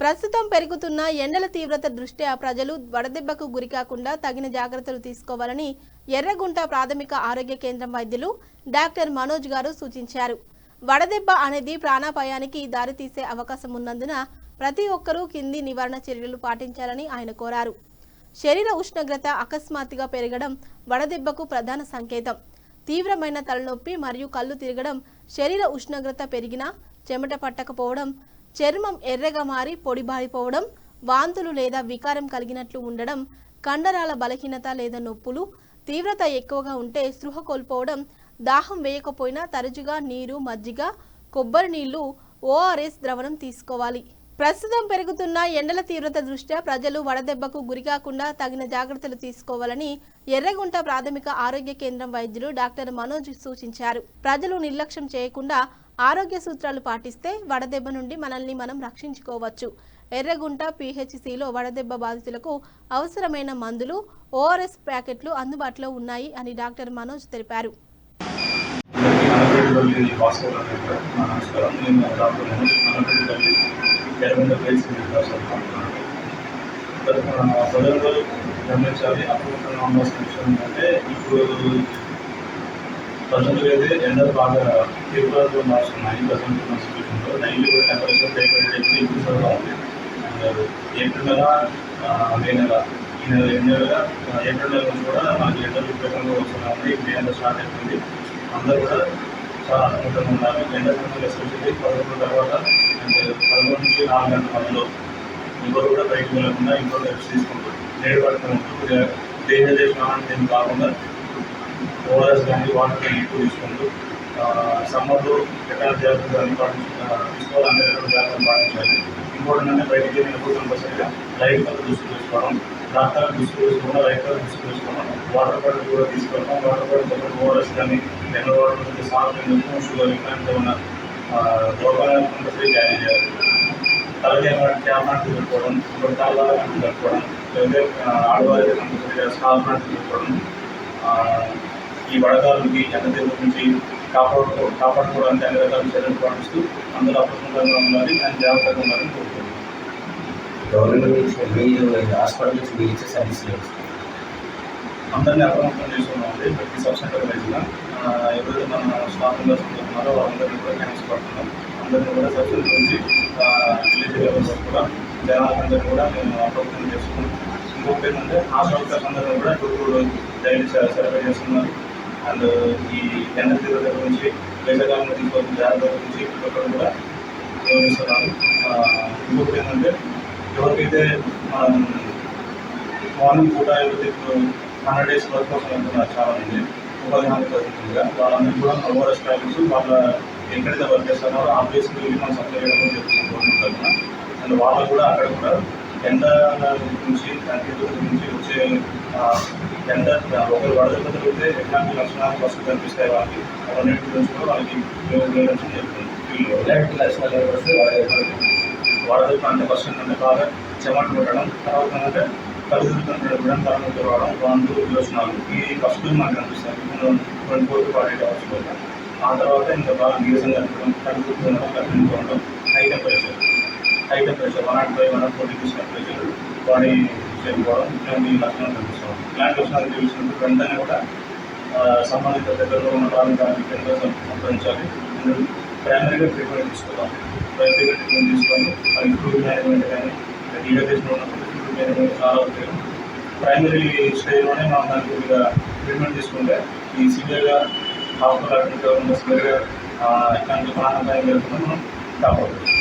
ప్రస్తుతం పెరుగుతున్న ఎండల తీవ్రత దృష్ట్యా ప్రజలు వడదెబ్బకు గురికాకుండా తగిన జాగ్రత్తలు తీసుకోవాలని ఎర్రగుంట ప్రాథమిక ఆరోగ్య కేంద్రం వైద్యులు డాక్టర్ మనోజ్ గారు సూచించారు. వడదెబ్బ అనేది ప్రాణాపాయానికి దారితీసే అవకాశం ఉన్నందున ప్రతి ఒక్కరూ కింది నివారణ చర్యలు పాటించాలని ఆయన కోరారు. శరీర ఉష్ణోగ్రత అకస్మాత్తుగా పెరగడం వడదెబ్బకు ప్రధాన సంకేతం. తీవ్రమైన తలనొప్పి మరియు కళ్ళు తిరగడం, శరీర ఉష్ణోగ్రత పెరిగినా చెమట పట్టకపోవడం, చర్మం ఎర్రగా మారి పొడిబారిపోవడం, వాంతులు లేదా వికారం కలిగినట్లు ఉండడం, కండరాల బలహీనత లేదా నొప్పులు, తీవ్రత ఎక్కువగా ఉంటే స్పృహ కోల్పోవడం, దాహం వేయకపోయినా తరచుగా నీరు, మజ్జిగ, కొబ్బరి నీళ్లు, ఓఆర్ఎస్ ద్రవణం తీసుకోవాలి. ప్రస్తుతం పెరుగుతున్న ఎండల తీవ్రత దృష్ట్యా ప్రజలు వడదెబ్బకు గురికాకుండా తగిన జాగ్రత్తలు తీసుకోవాలని ఎర్రగుంట ప్రాథమిక ఆరోగ్య కేంద్రం వైద్యులు డాక్టర్ మనోజ్ సూచించారు. ప్రజలు నిర్లక్ష్యం చేయకుండా ఆరోగ్య సూత్రాలు పాటిస్తే వడదెబ్బ నుండి మనల్ని మనం రక్షించుకోవచ్చు. ఎర్రగుంట పిహెచ్సిలో వడదెబ్బ బాధితులకు అవసరమైన మందులు, ఓఆర్ఎస్ ప్యాకెట్లు అందుబాటులో ఉన్నాయి అని డాక్టర్ మనోజ్ తెలిపారు. ప్రజలు గమనించాలి. అప్రమత్తంగా ఉండాల్సిన విషయం ఏంటంటే, ఇప్పుడు ప్రజలు అయితే ఎండలు బాగా తీవ్రతలో మారుతున్నాయి. ప్రజెంట్ ఉన్న సిచ్యువేషన్లో డైలీ కూడా టెంపరేచర్ డైలీ ఇంక్రీజ్గా ఉంది. అండ్ ఏప్రిల్ నెల, మే నెల, ఈ నెల నెలగా ఏప్రిల్ నెల నుంచి కూడా మనకి ఎండలు విపరీతంగా వస్తున్నాయి. మే నెల స్టార్ట్ అయిపోయింది. అందరూ కూడా చాలా అప్రమత్తంగా ఉండాలి. ఎండాకాలంలో ఎస్పెషల్లీ 11 తర్వాత అండ్ 11 నుంచి 4 గంటల మధ్యలో ఇంకోటి కూడా బయటకు వెళ్ళకుండా ఇంకో రెస్ట్ తీసుకుంటూ నీరు పడుతుంటూ డీహైడ్రేషన్ అనేది కాకుండా ఓఆర్ఎస్ కానీ వాటర్ కానీ ఎక్కువ తీసుకుంటూ సమ్మర్లో ఎక్కడ జాగ్రత్తలు తీసుకోవాలంటే జాగ్రత్తలు పాటించాలి. ఇంకోటి ఏంటంటే బయటికి వెళ్ళినప్పుడు కంపల్సరీగా లైట్ కలర్ దుస్తులు వేసుకోవడం, డార్క్ కలర్ దుస్తులు వేసుకోవడం, లైట్ కలర్ దుస్తులు వేసుకోవడం, వాటర్ బాటిల్ కూడా తీసుకోవడం. వాటర్ బాటిల్ ఓఆర్ఎస్ కానీ మినరల్ వాటర్, సాల్ట్, షుగర్ ఇట్లాంటి ఏమైనా దోపాలను కంపల్సరీ క్యారీ చేయాలి. అలాగే క్యాప్ నాటి పెట్టుకోవడం, తాళ్ళ నాటి పెట్టుకోవడం, లేదంటే ఆడవారికి కంపల్సరీగా స్కాల్ప్ నాటి పెట్టుకోవడం. ఈ వడగాలుకి ఎండ తీవ్రత నుంచి కాపాడుకోవడానికి అన్ని రకాల చర్యలు పాటిస్తూ అందరూ అప్రమత్తంగా ఉండాలి అండ్ జాగ్రత్తగా ఉండాలని కోరుకుంటున్నాను. అందరినీ అప్రమత్తం చేసుకున్నామండి. ప్రతి సబ్ సెంటర్ వైజ్గా ఎవరైతే మన స్టాఫ్ మెంబర్స్ ఉన్నారో వాళ్ళందరినీ కూడా క్యాన్స్ పడుతున్నాం. అందరినీ కూడా సబ్ సెంటర్ నుంచి విలేజ్ లెవెల్ వరకు కూడా జనాలందరినీ కూడా మేము అప్రమత్తం చేసుకున్నాం. ఇంకొకటి ఏంటంటే ఆశా వర్కర్స్ అందరూ కూడా టూర్ డైలీ సర్వే చేస్తున్నారు. అండ్ ఈ ఎండ తీవ్రత గురించి, వేసవికాలంలో తీసుకోవాల్సిన జాగ్రత్తల గురించి ఒక్కరు కూడా వివరిస్తున్నారు. ఇంకొకటి ఏంటంటే ఎవరికైతే మార్నింగ్ పూట ఎవరైతే ఇప్పుడు 100 days వర్క్ కోసం వెళ్తున్నారు చాలామంది ఉపాధి హామీ పద్ధతిగా, వాళ్ళందరూ కూడా ఓఆర్ఎస్ ప్యాకెట్స్ వాళ్ళ ఎక్కడైతే వర్క్ చేస్తారో ఆ ప్లేస్కి వెళ్ళి మనం సప్లై చేయడం జరుగుతుంది గవర్నమెంట్ తరఫున. అండ్ వాళ్ళు కూడా అక్కడ కూడా ఎండ నుంచి నుంచి వచ్చే ఎండ ఒకరు వడదెబ్బ తగిలితే ఎట్లాంటి లక్షణాలు ఫస్ట్ కనిపిస్తాయి వాళ్ళకి, అవన్నిటి గురించి కూడా వాళ్ళకి వివరించడం జరుగుతుంది. ఎలాంటి లక్షణాలు వడదెబ్బ అంటే ఫస్ట్ ఏంటంటే బాగా చెమట పెట్టడం, తర్వాత ఏంటంటే కళ్ళు తిరుగుతుండడం, తలనొప్పి రావడం, వాంతులు, విరోచనాలు, ఈ ఫస్ట్ మనకు కనిపిస్తాయి 24 to 48 hours. ఆ తర్వాత ఇంకా బాగా నీరసం కనిపించడం, కళ్ళు తిరుగుతుండడం, కళ్ళు ఉండడం, high temperature 105, 140 degrees temperature, body చేరుకోవడం, ఇట్లాంటి లక్షణాలు కనిపిస్తాం. ఇలాంటి లక్షణాలు తెలిసినప్పుడు వెంటనే కూడా సంబంధిత దగ్గరలో ఉన్న ప్రాథమిక కేంద్రాలు సంప్రదించాలి. ప్రైమరీగా ట్రీట్మెంట్ తీసుకోవాలి. ప్రైమరీగా ట్రీట్మెంట్ తీసుకొని అది ఫ్లూయిడ్ మేనేజ్మెంట్ కానీ డీహైడ్రేషన్ ఉన్నప్పుడు ఫ్లూయిడ్ మేనేజ్మెంట్ చాలా ఉపయోగం. ప్రైమరీ స్టేజ్లోనే మనం దానికి కొద్దిగా ట్రీట్మెంట్ తీసుకుంటే ఈ సివియర్గా హాస్పిటల్ అడ్మిట్ అవ్వకుండా సివియర్గా ఇట్లాంటి ప్రాణాపాయం జరుగుతుందని మనం కాపాడుతుంది.